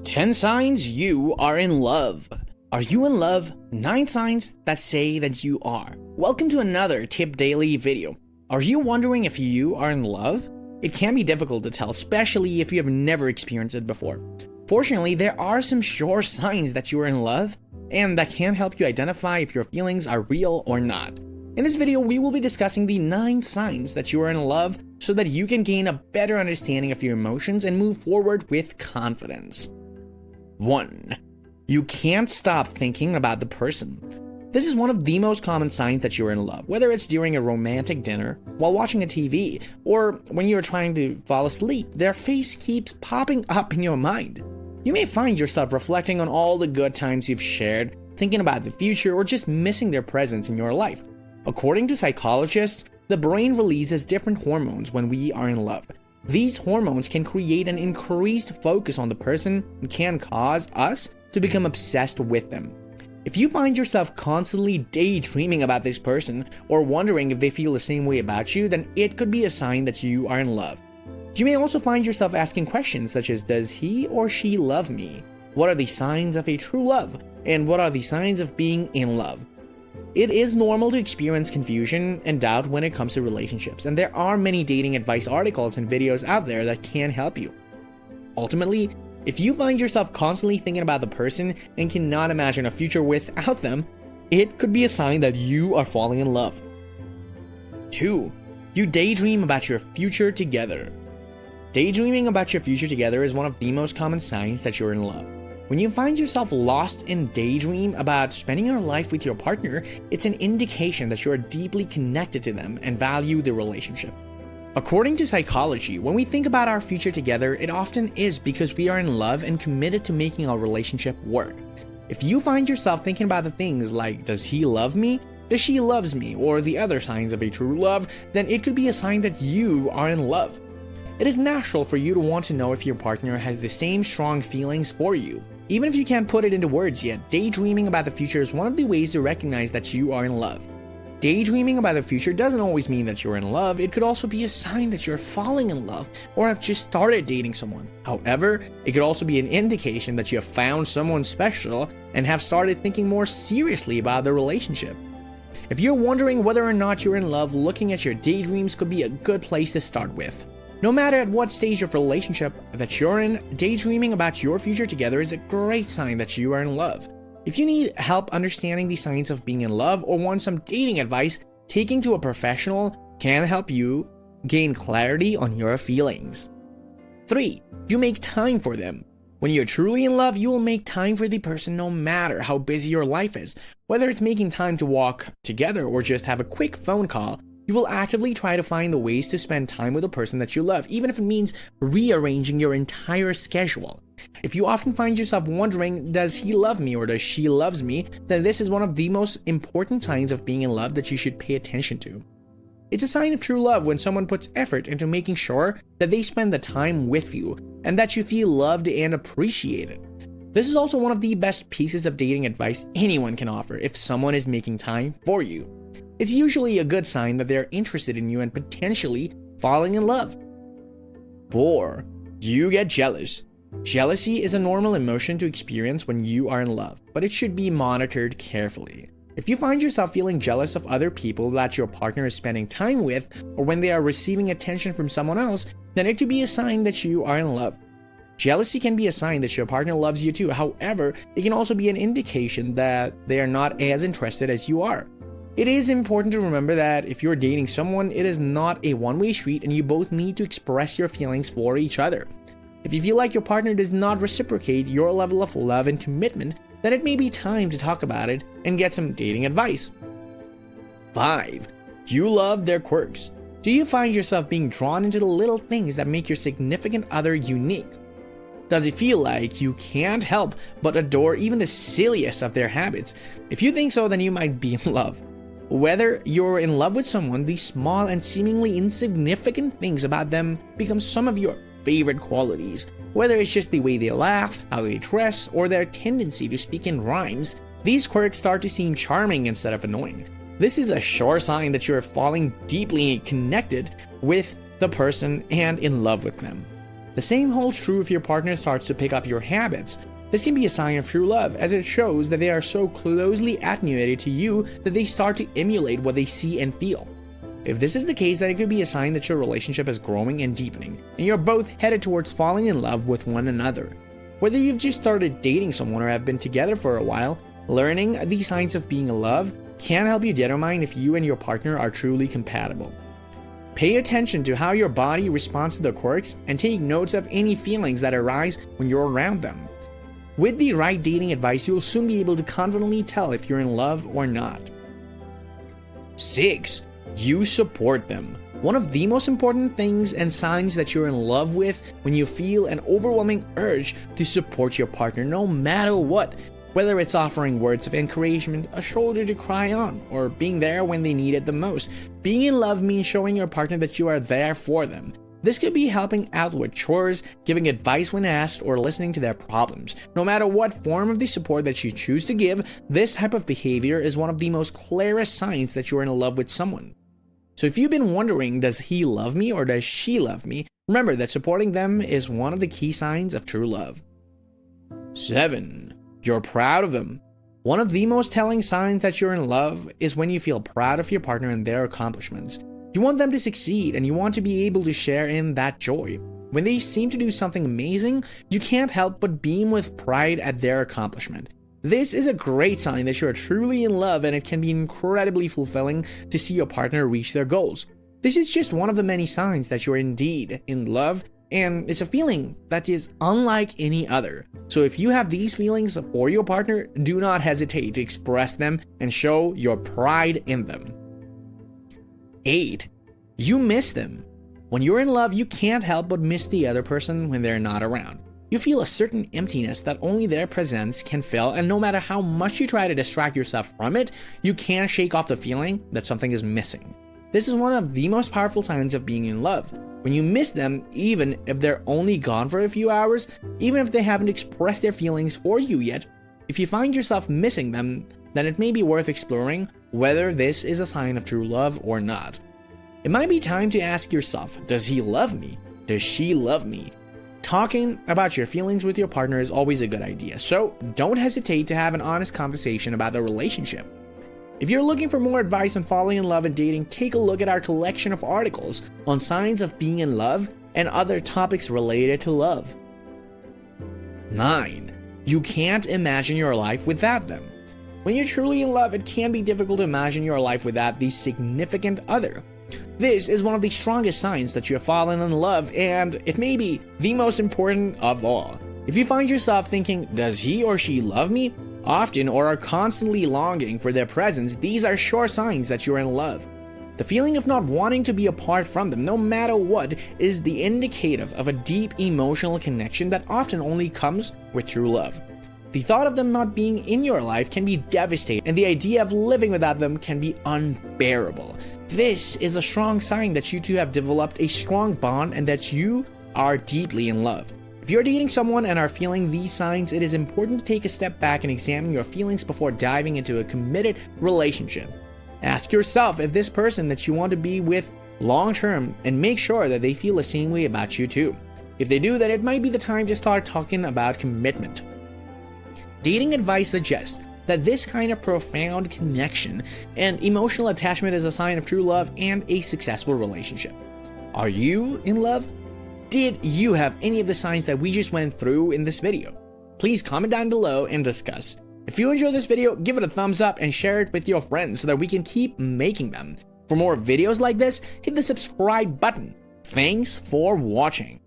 10 signs you are in love. Are you in love? 9 signs that say that you are. Welcome to another Tip Daily video. Are you wondering if you are in love? It can be difficult to tell, especially if you have never experienced it before. Fortunately, there are some sure signs that you are in love, and that can help you identify if your feelings are real or not. In this video, we will be discussing the 9 signs that you are in love so that you can gain a better understanding of your emotions and move forward with confidence. 1. You can't stop thinking about the person. This is one of the most common signs that you're in love, whether it's during a romantic dinner, while watching a TV, or when you're trying to fall asleep. Their face keeps popping up in your mind. You may find yourself reflecting on all the good times you've shared, thinking about the future, or just missing their presence in your life. According to psychologists, the brain releases different hormones when we are in love. These hormones can create an increased focus on the person and can cause us to become obsessed with them. If you find yourself constantly daydreaming about this person or wondering if they feel the same way about you, then it could be a sign that you are in love. You may also find yourself asking questions such as, does he or she love me? What are the signs of a true love? And what are the signs of being in love? It is normal to experience confusion and doubt when it comes to relationships, and there are many dating advice articles and videos out there that can help you. Ultimately, if you find yourself constantly thinking about the person and cannot imagine a future without them, it could be a sign that you are falling in love. 2. You daydream about your future together. Daydreaming about your future together is one of the most common signs that you're in love. When you find yourself lost in daydream about spending your life with your partner, it's an indication that you are deeply connected to them and value the relationship. According to psychology, when we think about our future together, it often is because we are in love and committed to making our relationship work. If you find yourself thinking about the things like, does he love me? Does she loves me? Or the other signs of a true love, then it could be a sign that you are in love. It is natural for you to want to know if your partner has the same strong feelings for you. Even if you can't put it into words yet, daydreaming about the future is one of the ways to recognize that you are in love. Daydreaming about the future doesn't always mean that you're in love. It could also be a sign that you're falling in love or have just started dating someone. However, it could also be an indication that you have found someone special and have started thinking more seriously about the relationship. If you're wondering whether or not you're in love, looking at your daydreams could be a good place to start with. No matter at what stage of relationship that you're in, daydreaming about your future together is a great sign that you are in love. If you need help understanding the signs of being in love or want some dating advice, taking to a professional can help you gain clarity on your feelings. 3. You make time for them. When you're truly in love, you will make time for the person no matter how busy your life is. Whether it's making time to walk together or just have a quick phone call, you will actively try to find the ways to spend time with the person that you love, even if it means rearranging your entire schedule. If you often find yourself wondering, does he love me or does she loves me, then this is one of the most important signs of being in love that you should pay attention to. It's a sign of true love when someone puts effort into making sure that they spend the time with you and that you feel loved and appreciated. This is also one of the best pieces of dating advice anyone can offer if someone is making time for you. It's usually a good sign that they're interested in you and potentially falling in love. 4. You get jealous. Jealousy is a normal emotion to experience when you are in love, but it should be monitored carefully. If you find yourself feeling jealous of other people that your partner is spending time with, or when they are receiving attention from someone else, then it could be a sign that you are in love. Jealousy can be a sign that your partner loves you too. However, it can also be an indication that they are not as interested as you are. It is important to remember that if you're dating someone, it is not a one-way street and you both need to express your feelings for each other. If you feel like your partner does not reciprocate your level of love and commitment, then it may be time to talk about it and get some dating advice. 5. You love their quirks. Do you find yourself being drawn into the little things that make your significant other unique? Does it feel like you can't help but adore even the silliest of their habits? If you think so, then you might be in love. Whether you're in love with someone, these small and seemingly insignificant things about them become some of your favorite qualities. Whether it's just the way they laugh, how they dress, or their tendency to speak in rhymes, these quirks start to seem charming instead of annoying. This is a sure sign that you're falling deeply connected with the person and in love with them. The same holds true if your partner starts to pick up your habits. This can be a sign of true love, as it shows that they are so closely attenuated to you that they start to emulate what they see and feel. If this is the case, then it could be a sign that your relationship is growing and deepening, and you're both headed towards falling in love with one another. Whether you've just started dating someone or have been together for a while, learning these signs of being in love can help you determine if you and your partner are truly compatible. Pay attention to how your body responds to the quirks and take notes of any feelings that arise when you're around them. With the right dating advice, you'll soon be able to confidently tell if you're in love or not. 6. You support them. One of the most important things and signs that you're in love with when you feel an overwhelming urge to support your partner no matter what. Whether it's offering words of encouragement, a shoulder to cry on, or being there when they need it the most. Being in love means showing your partner that you are there for them. This could be helping out with chores, giving advice when asked, or listening to their problems. No matter what form of the support that you choose to give, this type of behavior is one of the most clearest signs that you're in love with someone. So if you've been wondering, does he love me or does she love me? Remember that supporting them is one of the key signs of true love. 7. You're proud of them. One of the most telling signs that you're in love is when you feel proud of your partner and their accomplishments. You want them to succeed and you want to be able to share in that joy. When they seem to do something amazing, you can't help but beam with pride at their accomplishment. This is a great sign that you're truly in love, and it can be incredibly fulfilling to see your partner reach their goals. This is just one of the many signs that you're indeed in love, and it's a feeling that is unlike any other. So if you have these feelings for your partner, do not hesitate to express them and show your pride in them. 8. You miss them. When you're in love, you can't help but miss the other person when they're not around. You feel a certain emptiness that only their presence can fill, and no matter how much you try to distract yourself from it, you can't shake off the feeling that something is missing. This is one of the most powerful signs of being in love. When you miss them, even if they're only gone for a few hours, even if they haven't expressed their feelings for you yet, if you find yourself missing them, then it may be worth exploring whether this is a sign of true love or not. It might be time to ask yourself, does he love me? Does she love me? Talking about your feelings with your partner is always a good idea, so don't hesitate to have an honest conversation about the relationship. If you're looking for more advice on falling in love and dating, take a look at our collection of articles on signs of being in love and other topics related to love. 9. You can't imagine your life without them. When you're truly in love, it can be difficult to imagine your life without the significant other. This is one of the strongest signs that you have fallen in love, and it may be the most important of all. If you find yourself thinking, does he or she love me? Often, or are constantly longing for their presence, these are sure signs that you're in love. The feeling of not wanting to be apart from them, no matter what, is the indicative of a deep emotional connection that often only comes with true love. The thought of them not being in your life can be devastating, and the idea of living without them can be unbearable. This is a strong sign that you two have developed a strong bond and that you are deeply in love. If you're dating someone and are feeling these signs, it is important to take a step back and examine your feelings before diving into a committed relationship. Ask yourself if this person that you want to be with long term, and make sure that they feel the same way about you too. If they do, then it might be the time to start talking about commitment. Dating advice suggests that this kind of profound connection and emotional attachment is a sign of true love and a successful relationship. Are you in love? Did you have any of the signs that we just went through in this video? Please comment down below and discuss. If you enjoyed this video, give it a thumbs up and share it with your friends so that we can keep making them. For more videos like this, hit the subscribe button. Thanks for watching.